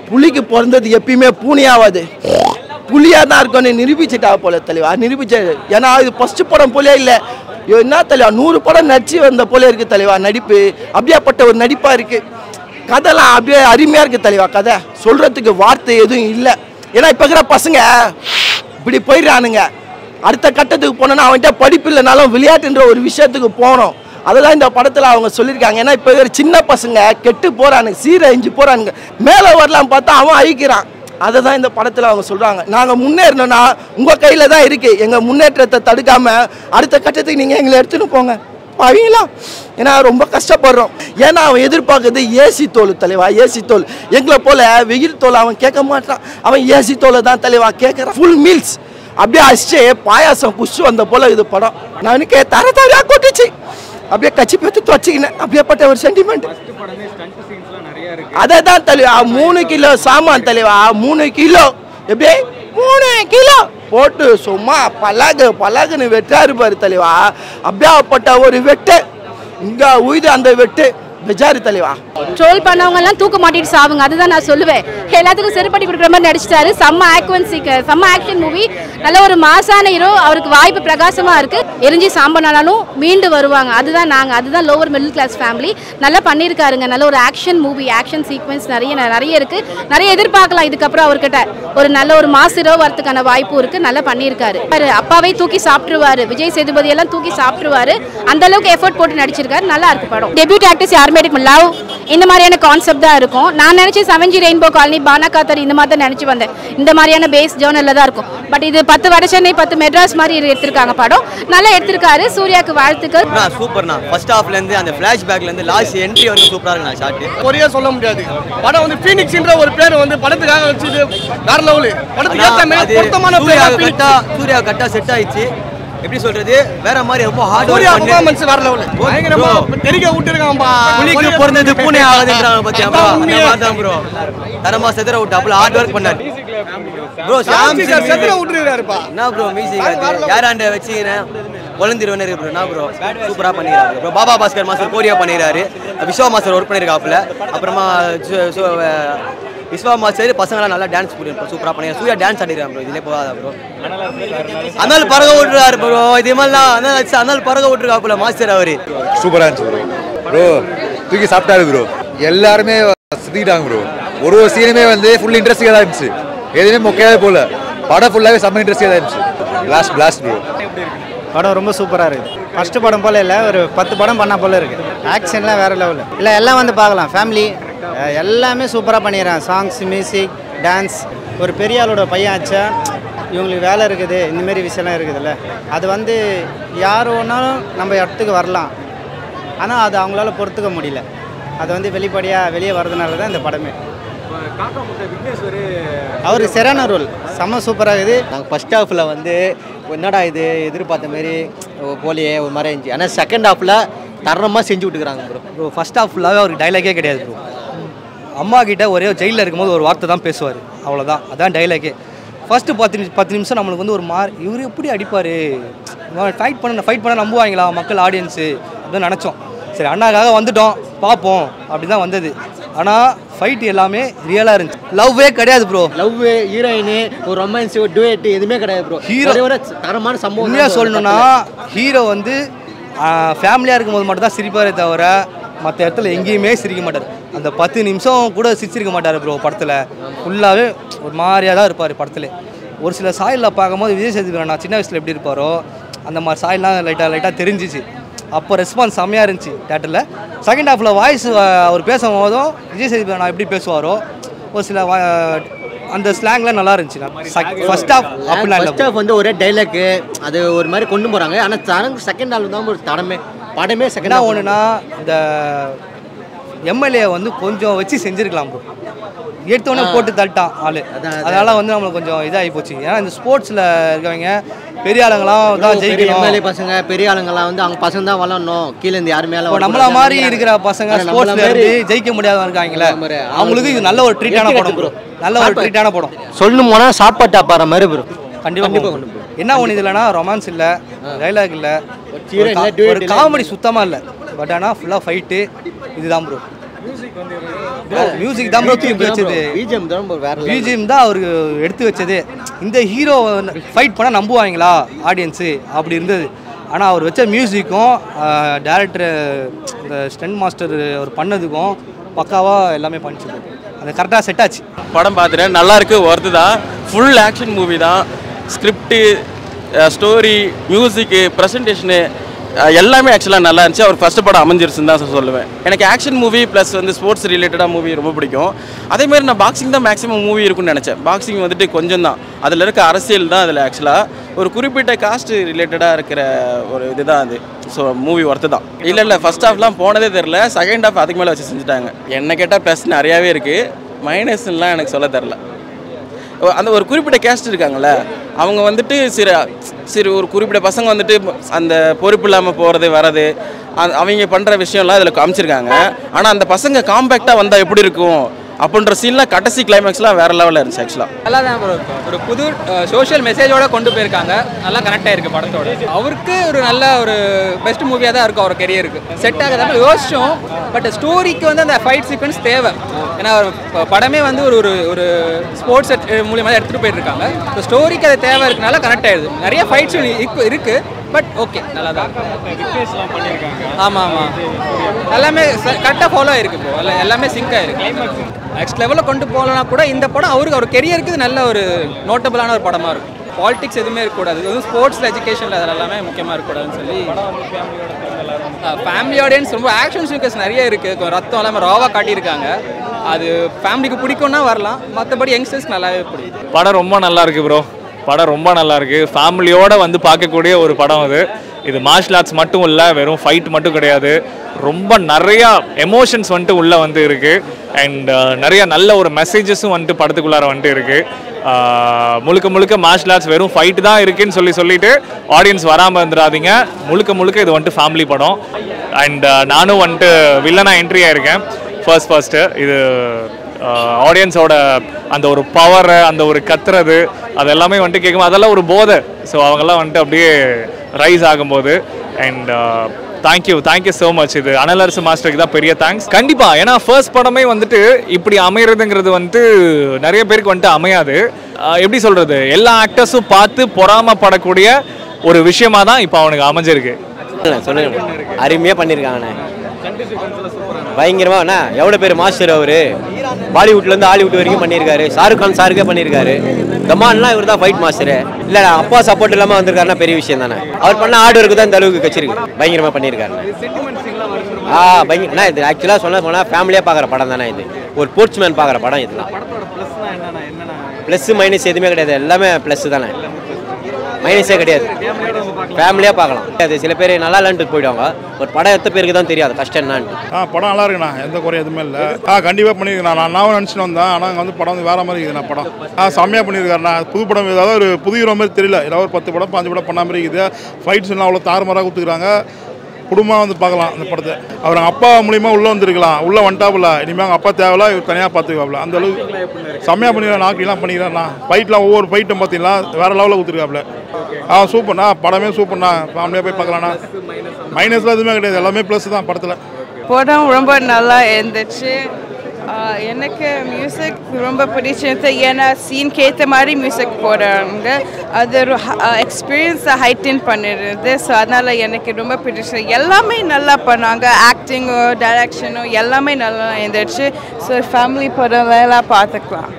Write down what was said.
புலிக்கு பிறந்தது எப்பயுமே பூனையாவது புலியாக தான் இருக்கும்னு நிரூபிச்சுட்டா போல தலைவா நிரூபிச்சாரு. ஏன்னா இது ஃபர்ஸ்ட் படம் போலே இல்லை, என்ன தலைவா 100 படம் நடிச்சு வந்த போல இருக்குது தலைவா. நடிப்பு அப்படியாப்பட்ட ஒரு நடிப்பாக இருக்குது. கதைலாம் அப்படியே அருமையாக இருக்குது தலைவா. கதை சொல்கிறதுக்கு வார்த்தை எதுவும் இல்லை. ஏன்னா இப்போ இருக்கிற பசங்க இப்படி போயிடுறானுங்க. அடுத்த கட்டத்துக்கு போனோன்னா அவன்கிட்ட படிப்பு இல்லைனாலும் விளையாட்டுன்ற ஒரு விஷயத்துக்கு போகணும். அதெல்லாம் இந்த படத்தில் அவங்க சொல்லியிருக்காங்க. ஏன்னா இப்போ இருக்கிற சின்ன பசங்க கெட்டு போகிறானுங்க, சீரழிஞ்சு போகிறானுங்க. மேலே வரலாம் பார்த்தா அவன் அழிக்கிறான். அதை தான் இந்த படத்தில் அவங்க சொல்கிறாங்க. நாங்கள் முன்னேறணும்னா உங்கள் கையில் தான் இருக்குது. எங்கள் முன்னேற்றத்தை தடுக்காமல் அடுத்த கட்டத்துக்கு நீங்கள் எங்களை எடுத்துன்னு போங்க அவங்களாம். ஏன்னா ரொம்ப கஷ்டப்படுறோம். ஏன்னா அவன் எதிர்பார்க்குறது ஏசி தோல் தலைவா, ஏசி தோல். எங்களை போல் வெயில் தோல் அவன் கேட்க மாட்டான். அவன் ஏசி தோலை தான் தலைவா கேட்குறான். ஃபுல் மீல்ஸ் அப்படியே அடிச்சு பாயாசம் குஷு வந்த போல் இது படம். நான் எனக்கு தர தரையாக கொட்டுச்சு. அப்படியே கட்சி பார்த்து வச்சுக்கினேன். அப்படியேப்பட்ட ஒரு சென்டிமெண்ட். அதை தான் தலைவா 3 கிலோ சாமான் தலைவா, 3 கிலோ எப்படி 3 கிலோ போட்டு சும்மா பலகுன்னு வெட்டாரு பாரு தலைவா. அப்படியாப்பட்ட ஒரு வெட்டு இங்கே உயிது அந்த வெட்டு பெஜாரி தலைவா. ட்ரோல் பண்ணவங்க எல்லாம் தூக்க மாட்டிட்டு சாவுங்க, அதுதான் நான் சொல்லுவேன். எல்லாத்துக்கும் செருப்படி கொடுக்குற மாதிரி நடிச்சிட்டாரு. செம்ம ஆக்ஷன் மூவி. நல்ல ஒரு மாசான ஹீரோ. அவருக்கு வாய்ப்பு பிரகாசமாக இருக்கு. எரிஞ்சி சாம்பனாலும் மீண்டு வருவாங்க. அதுதான் லோவர் மிடில் கிளாஸ் ஃபேமிலி. நல்லா பண்ணியிருக்காருங்க. நல்ல ஒரு ஆக்ஷன் மூவி, ஆக்ஷன் சீக்வன்ஸ் நிறைய இருக்கு. நிறைய எதிர்பார்க்கலாம் இதுக்கப்புறம் அவர்கிட்ட. ஒரு நல்ல ஒரு மாஸ் ஹீரோ வரதுக்கான வாய்ப்பு இருக்கு. நல்லா பண்ணியிருக்காரு. அப்பாவே தூக்கி சாப்பிட்டுருவாரு, விஜய் சேதுபதி எல்லாம் தூக்கி சாப்பிட்டுருவாரு. அந்த அளவுக்கு எஃபோர்ட் போட்டு நடிச்சிருக்காரு. நல்லா இருக்கு படம். டெபியூட் ஆக்டர்ஸ் யாருமே லவ் இந்த மாதிரியான கான்செப்ட் தான் இருக்கும். நான் நினைச்சேன் 7G ரெயின்போ காலனி, பானாகாத்தர் இந்த மாதிரி தான் நினைச்சு வந்தேன். இந்த மாதிரியான பேஸ் ஜேர்னல்ல தான் இருக்கும். பட் இது 10 வட சென்னை 10 மெட்ராஸ் மாதிரி எடுத்திருக்காங்க. படம் நல்லா எடுத்திருக்காரு. சூர்யாக்கு வாழ்த்துக்கள். சூப்பர்ண்ணா. ஃபர்ஸ்ட் ஹாஃப்ல இருந்து அந்த ஃபிளாஷ்பேக்ல இருந்து லாஸ்ட் என்ட்ரி வந்து சூப்பரா இருக்குண்ணா. ஷாட் ஒரே சொல்ல முடியாது. படம் வந்து ஃபீனிக்ஸ்ன்ற ஒரு பேர் வந்து படத்துக்காக வச்சது வேற லெவல். படத்துக்கு ஏத்த மாதிரி பொருத்தமான சூர்யா கட்டா செட் ஆயிடுச்சு. எப்படி சொல்றது, வேற மாதிரி ரொம்ப ஹார்ட் ஒர்க் பண்ணி பெர்ஃபார்மன்ஸ் வேற லெவல். பயங்கரமா தெரிக்க விட்டுருக்காம்பா. புலிக்கு பிறந்தது பூனை ஆகாதுன்றாங்க பாத்தியாப்பா. அந்த மாதிரி தான் ப்ரோ. தரமா செதற விட்டு அப்பல ஹார்ட் வர்க் பண்ணாரு ப்ரோ. சாம் செதற விட்டுறாருப்பா. என்ன ப்ரோ மியூசிக் யாராண்ட வச்சிக்கிறேன் வளர்ந்துருவனே ப்ரோ. என்ன ப்ரோ சூப்பரா பண்ணிருக்காரு bro. Baba Bhaskar master choreo பண்ணிருக்காரு. விஸ்வா மாஸ்டர் ஒர்க் பண்ணிருக்காப்ல. அப்புறமா விஸ்வா மாஸ்டர் பசங்களாம் நல்லா டான்ஸ் சூப்பரா பண்ணிருக்காரு. சூர்யா டான்ஸ் ஆடிறாரு ப்ரோ. இதுல போகாதா ப்ரோ. அதனால பறக விட்டுறாரு ப்ரோ. இதே மாதிரிலாம் அதனால பறக விட்டுருக்காப்புல மாஸ்டர் அவரு. சூப்பரா இருந்துச்சு ப்ரோ. தூக்கி சாப்பிட்டாரு ப்ரோ. எல்லாருமே சுத்திட்டாங்க ப்ரோ. ஒரு சீனுமே வந்து ஃபுல் இன்ட்ரெஸ்டிங்கா தான் இருந்துச்சு. எதுவுமே மொக்கையாவே போல. படம் ஃபுல்லாவே செம்ம இன்ட்ரெஸ்டிங்கா தான் இருந்துச்சு. Blast bro. படம் ரொம்ப சூப்பராக இருக்குது. ஃபஸ்ட்டு படம் போல் இல்லை, ஒரு 10 படம் பண்ண போல் இருக்குது. ஆக்ஷன்லாம் வேறு லெவலில் இல்லை. எல்லாம் வந்து பார்க்கலாம். ஃபேமிலி எல்லாமே சூப்பராக பண்ணிடுறாங்க. Songs, music, dance. ஒரு பெரிய ஆளோட பையன் ஆச்சா இவங்களுக்கு வேலை இருக்குது, இந்தமாரி விஷயம்லாம் இருக்குதுல்ல. அது வந்து யார் ஒன்றாலும் நம்ம இடத்துக்கு வரலாம். ஆனால் அது அவங்களால பொறுத்துக்க முடியல. அது வந்து வெளியே வர்றதுனால தான் இந்த படமே. அவருக்கு சரியான ரோல் செம்ம சூப்பராக இருக்குது. நாங்கள் ஃபஸ்ட் ஹாஃபில் வந்து என்னடா இது எதிர்பார்த்த மாரி போலியே ஒரு மாதிரி இருந்துச்சு. ஆனால் செகண்ட் ஹாஃபில் தரமாக செஞ்சு விட்டுக்கிறாங்க ப்ரோ. ஃபஸ்ட் ஹாஃப் ஃபுல்லாகவே அவருக்கு டைலாகே கிடையாது ப்ரோ. அம்மா கிட்ட ஒரே ஜெயிலில் இருக்கும்போது ஒரு வார்த்தை தான் பேசுவார், அவ்வளோதான். அதான் டைலாகே. ஃபஸ்ட்டு 10 நிமிஷம் நம்மளுக்கு வந்து ஒரு இவர் எப்படி அடிப்பார், ஃபைட் பண்ண நம்புவாங்களா மக்கள், ஆடியன்ஸு அப்படின்னு நினச்சோம். சரி அண்ணாக்காக வந்துட்டோம் பார்ப்போம் அப்படி தான் வந்தது. ஆனால் ஃபைட் எல்லாமே ரியலாக இருந்துச்சு. லவ்வே கிடையாது ப்ரோ. லவ், ஹீரோயின், ஒரு ரொமான்ஸ், ஒரு டுவேட் எதுவுமே கிடையாது ப்ரோ. ஹீரோ தரமான சம்பவம். உண்மையாக சொல்லணும்னா ஹீரோ வந்து ஃபேமிலியாக இருக்கும்போது மட்டும் தான் சிரிப்பாரே தவிர மற்ற இடத்துல எங்கேயுமே சிரிக்க மாட்டார். அந்த 10 நிமிஷம் கூட சிரிச்சிருக்க மாட்டார் ப்ரோ. படத்தில் ஃபுல்லாகவே ஒரு மாதிரியாக தான் இருப்பார் படத்தில். ஒரு சில சாயலில் பார்க்கும்போது விஜய் சேதுபதி நான் சின்ன வயசில் எப்படி இருப்பாரோ அந்த மாதிரி சாயல்லாம் லைட்டாக தெரிஞ்சிச்சு. அப்போ ரெஸ்பான்ஸ் செம்மையாக இருந்துச்சு தேட்டரில். செகண்ட் ஹாஃபில் வாய்ஸ் அவர் பேசும்போதும் விஜய் சேதுபதி நான் எப்படி பேசுவாரோ ஒரு சில அந்த ஸ்லாங்லாம் நல்லா இருந்துச்சு. ஃபர்ஸ்ட் ஹாஃப் அப்படின்னா ஃபர்ஸ்ட் ஹாஃப் வந்து ஒரே டைலாக்கு அது ஒரு மாதிரி கொண்டு போகிறாங்க. ஆனால் செகண்ட் ஹாஃப் தான் ஒரு படமே செகண்ட் ஹாஃப். ஒன்றுனா இந்த எம்எல்ஏ வந்து கொஞ்சம் வச்சு செஞ்சுருக்கலாம் ப்ரோ. எடுத்தோடனே போட்டு தட்டான் ஆள். அதனால் வந்து நம்மளுக்கு கொஞ்சம் இதாகி போச்சு. ஏன்னா இந்த ஸ்போர்ட்ஸில் இருக்கவங்க பெரிய ஆளுங்களாம் தான் ஜெயிக்கணும். எம்எல்ஏ பசங்க பெரிய ஆளுங்களாம் வந்து அவங்க பசங்க தான் வளரணும். கீழே இருந்து யாருமே நம்மள மாதிரி இருக்கிற பசங்க ஸ்போர்ட்ஸ்ல இருந்து ஜெயிக்க முடியாதவங்க இருக்காங்களே, அவங்களுக்கு இது நல்ல ஒரு ட்ரீட்டான படம் ப்ரோ. நல்ல ஒரு ட்ரீட்டான படம். சொல்லணும் போனால் சாப்பாட்டு அப்பாற மாதிரி ப்ரோ. கண்டிப்பாக என்ன ஒன்று இல்லைனா ரொமான்ஸ் இல்லை, டைலாக் இல்லை, ஒரு காமெடி சுத்தமாக இல்லை. பட் ஆனால் ஃபுல்லாக ஃபைட்டு இதுதான் ப்ரோ. மியூசிக் தான் ப்ரோ தூக்கி வச்சது. பிஜிஎம் தான் அவருக்கு எடுத்து வச்சது. இந்த ஹீரோ ஃபைட் பண்ணால் நம்புவாங்களா ஆடியன்ஸு, அப்படி இருந்தது. ஆனால் அவர் வச்ச மியூசிக்கும் டேரக்டர் இந்த ஸ்டண்ட் மாஸ்டர் அவர் பண்ணதுக்கும் பக்காவாக எல்லாமே பண்ணிச்சு. அது கரெக்டாக செட் ஆச்சு. படம் பார்த்துட்டேன், நல்லா இருக்கு, ஒர்த்து தான். ஃபுல் ஆக்ஷன் மூவி தான். ஸ்கிரிப்டு, ஸ்டோரி, மியூசிக்கு, ப்ரெசன்டேஷனு எல்லாமே ஆக்சுவலாக நல்லா இருந்துச்சு. அவர் ஃபஸ்ட்டு படம் அமைஞ்சிருச்சுன்னு தான் சொல்லுவேன். எனக்கு ஆக்ஷன் மூவி ப்ளஸ் வந்து ஸ்போர்ட்ஸ் ரிலேட்டடாக மூவி ரொம்ப பிடிக்கும். அதேமாதிரி நான் பாக்ஸிங் தான் மேக்ஸிமம் மூவி இருக்குன்னு நினச்சேன். பாக்ஸிங் வந்துட்டு கொஞ்சம் தான், அதில் இருக்க அரசியல் தான் அதில் ஆக்சுவலாக ஒரு குறிப்பிட்ட காஸ்ட் ரிலேட்டடாக இருக்கிற ஒரு இதுதான் அது. ஸோ மூவி ஒர்த்து தான். இல்லை ஃபஸ்ட் ஹாஃப்லாம் போனதே தெரில, செகண்ட் ஹாஃப் அதுக்கு மேலே வச்சு செஞ்சுட்டாங்க. என்ன கேட்டால் ப்ளஸ் நிறையாவே இருக்குது, மைனஸ்லாம் எனக்கு சொல்ல தெரில. அந்த ஒரு குறிப்பிட்ட கேஸ்ட் இருக்காங்கள்ல, அவங்க வந்துட்டு சரி ஒரு குறிப்பிட்ட பசங்க வந்துட்டு அந்த பொறுப்பு இல்லாமல் போகிறது வர்றது அவங்க பண்ணுற விஷயம்லாம் அதில் காமிச்சிருக்காங்க. ஆனால் அந்த பசங்க காம்பேக்டாக வந்தால் எப்படி இருக்கும் அப்படின்ற சீன்லாம் கடைசி கிளைமேக்ஸ்லாம் வேறு லெவலில் இருந்துச்சு. ஆக்சுவலாக நல்லா தான் ஒரு புது சோஷியல் மெசேஜோட கொண்டு போயிருக்காங்க. நல்லா கனெக்ட் ஆகிருக்கு படத்தோட. அவருக்கு ஒரு நல்ல ஒரு பெஸ்ட் மூவியாக தான் இருக்கும் அவர் கெரியருக்கு. செட் ஆகாத யோசிச்சோம். பட் ஸ்டோரிக்கு வந்து அந்த ஃபைட் சீக்வன்ஸ் தேவை. ஏன்னா படமே வந்து ஒரு ஒரு ஸ்போர்ட்ஸ் மூலியமாக தான் எடுத்துகிட்டு போயிட்டுருக்காங்க. ஸோ ஸ்டோரிக்கு அது தேவை இருக்கனால கனெக்ட் ஆகிடுது. நிறைய ஃபைட்ஸ் இருக்குது. பட் ஓகே, நல்லா தான். ஆமாம் எல்லாமே கரெக்டாக ஃபாலோ ஆகிருக்கு. இப்போ எல்லாமே சிங்க் ஆகிருக்கு. நெக்ஸ்ட் லெவலில் கொண்டு போகலன்னா கூட இந்த படம் அவர் கெரியருக்கு நல்ல ஒரு நோட்டபுளான ஒரு படமாக இருக்கும். பாலிடிக்ஸ் எதுவுமே இருக்கக்கூடாது. இது வந்து ஸ்போர்ட்ஸில், எஜுகேஷனில் அதில் எல்லாமே முக்கியமாக இருக்கக்கூடாதுன்னு சொல்லி ஃபேமிலி ஆடியன்ஸ் ரொம்ப ஆக்ஷன் சீக்வன்ஸ் நிறைய இருக்குது. ரத்தம் எல்லாமே ராவாக காட்டியிருக்காங்க. அது ஃபேமிலிக்கு பிடிக்கும்னா வரலாம். மற்றபடி யங்ஸ்டர்ஸ் நல்லாவே பிடிக்கும். படம் ரொம்ப நல்லா இருக்குது ப்ரோ. படம் ரொம்ப நல்லா இருக்குது. ஃபேமிலியோடு வந்து பார்க்கக்கூடிய ஒரு படம் அது. இது மார்ஷல் ஆர்ட்ஸ் மட்டும் இல்லை, வெறும் ஃபைட் மட்டும் கிடையாது. ரொம்ப நிறையா எமோஷன்ஸ் வந்துட்டு உள்ளே வந்து இருக்குது. அண்ட் நிறைய நல்ல ஒரு மெசேஜஸும் வந்துட்டு படத்துக்குள்ளார வந்துட்டு இருக்குது. முழுக்க மார்ஷல் ஆர்ட்ஸ் வெறும் ஃபைட் தான் இருக்குன்னு சொல்லிட்டு ஆடியன்ஸ் வராமல் இருந்துடாதீங்க. முழுக்க இது வந்துட்டு ஃபேமிலி படம். அண்ட் நானும் வந்துட்டு வில்லனாக என்ட்ரி ஆகிருக்கேன் ஃபர்ஸ்ட்டு. இது ஆடியன்ஸோட அந்த ஒரு பவரை, அந்த ஒரு கத்துறது, அது எல்லாமே வந்துட்டு கேட்கும். அதெல்லாம் ஒரு போதை. ஸோ அவங்கெல்லாம் வந்துட்டு அப்படியே ரைஸ் ஆகும்போது. And thank you so much. இது அனலரசு மாஸ்டருக்கு தான் பெரிய தேங்க்ஸ். கண்டிப்பாக, ஏன்னா ஃபர்ஸ்ட் படமே வந்துட்டு இப்படி அமைகிறதுங்கிறது வந்துட்டு நிறைய பேருக்கு வந்துட்டு அமையாது. எப்படி சொல்கிறது, எல்லா ஆக்டர்ஸும் பார்த்து பொறாமப்படக்கூடிய ஒரு விஷயமா தான் இப்போ அவனுக்கு அமைஞ்சிருக்கு. சொல்லுங்க, அருமையாக பண்ணியிருக்காங்கண்ணே. பயங்கரமா அண்ணா, எவ்வளோ பேர் மாஸ்டர் அவர். பாலிவுட்லேருந்து ஹாலிவுட் வரைக்கும் பண்ணியிருக்காரு. ஷாருக் கான் சாருக்கே பண்ணியிருக்காரு. தமான்லாம் இவர் தான் ஃபைட் மாஸ்டரு. இல்லை அப்பா சப்போர்ட் இல்லாமல் வந்திருக்காருன்னா பெரிய விஷயம் தானே. அவர் பண்ண ஹார்ட் ஒர்க்கு தான் இந்த அளவுக்கு கச்சிருக்கு. பயங்கரமாக பண்ணியிருக்காரு. பயங்கரண்ணா, இது ஆக்சுவலாக போனால் ஃபேமிலியாக பார்க்குற படம் தானே. இது ஒரு ஸ்போர்ட்ஸ்மேன் பார்க்குற படம். இதெல்லாம் ப்ளஸ் மைனஸ் எதுவுமே கிடையாது. எல்லாமே ப்ளஸ் தானே, மைனஸே கிடையாது. ஃபேமிலியாக பார்க்கலாம். அது சில பேர் நல்லா இல்லைன்ட்டு போயிடுவாங்க. ஒரு படம் எத்த பேருக்கு தான் தெரியாது கஷ்டம் என்னான்ட்டு. படம் நல்லா இருக்குண்ணா, எந்த குறையும் எதுவுமே இல்லை. கண்டிப்பாக பண்ணியிருக்கேன். நான் நினச்சிட்டு வந்தேன். ஆனால் அங்கே வந்து படம் வந்து வேறு மாதிரி இருக்குதுண்ணா. படம் செம்மையாக பண்ணியிருக்காருண்ணா. புது படம், ஏதாவது ஒரு புது ஹீரோ மாதிரி தெரியல. ஏதாவது ஒரு 10 படம் 5 படம் பண்ண மாதிரி இருக்குது. ஃபைட்ஸ் எல்லாம் அவ்வளோ தாறுமாறாக கொடுத்துக்கிறாங்க. குடும்பமாக வந்து பார்க்கலாம் அந்த படத்தை. அவர் அப்பா மூலிமா உள்ளே வந்துருக்கலாம். உள்ளே வந்துட்டாப்புல. இனிமேல் அவங்க அப்பா தேவையில்ல, இவர் தனியாக பார்த்துக்காப்புல. அந்த அளவுக்கு செம்மையாக பண்ணிடுறேன். நாக்கிலாம் பண்ணிக்கிறாருண்ணா. ஃபைட்லாம் ஒவ்வொரு ஃபைட்டும் பார்த்தீங்களா வேறு லெவலில் கொடுத்துருக்காப்புல. சூப்பர்ண்ணா, படமே சூப்பர்ண்ணா. ஃபேமிலியாக போய் பார்க்கலாண்ணா. மைனஸ்லாம் எதுவுமே கிடையாது, எல்லாமே ப்ளஸ் தான் படத்தில். படம் ரொம்ப நல்லா இருந்துச்சு. எனக்கு மியூசிக் ரொம்ப பிடிச்சிருந்தது. ஏன்னா சீனுக்கு ஏற்ற மாதிரி மியூசிக் போடுறாங்க. அது ஒரு எக்ஸ்பீரியன்ஸை ஹைட்டன் பண்ணிடுது. ஸோ அதனால் எனக்கு ரொம்ப பிடிச்சது. எல்லாமே நல்லா பண்ணாங்க. ஆக்டிங்கும் டைரக்ஷனும் எல்லாமே நல்லா இருந்துச்சு. ஸோ ஃபேமிலி படம் எல்லாம் பார்த்துக்கலாம்.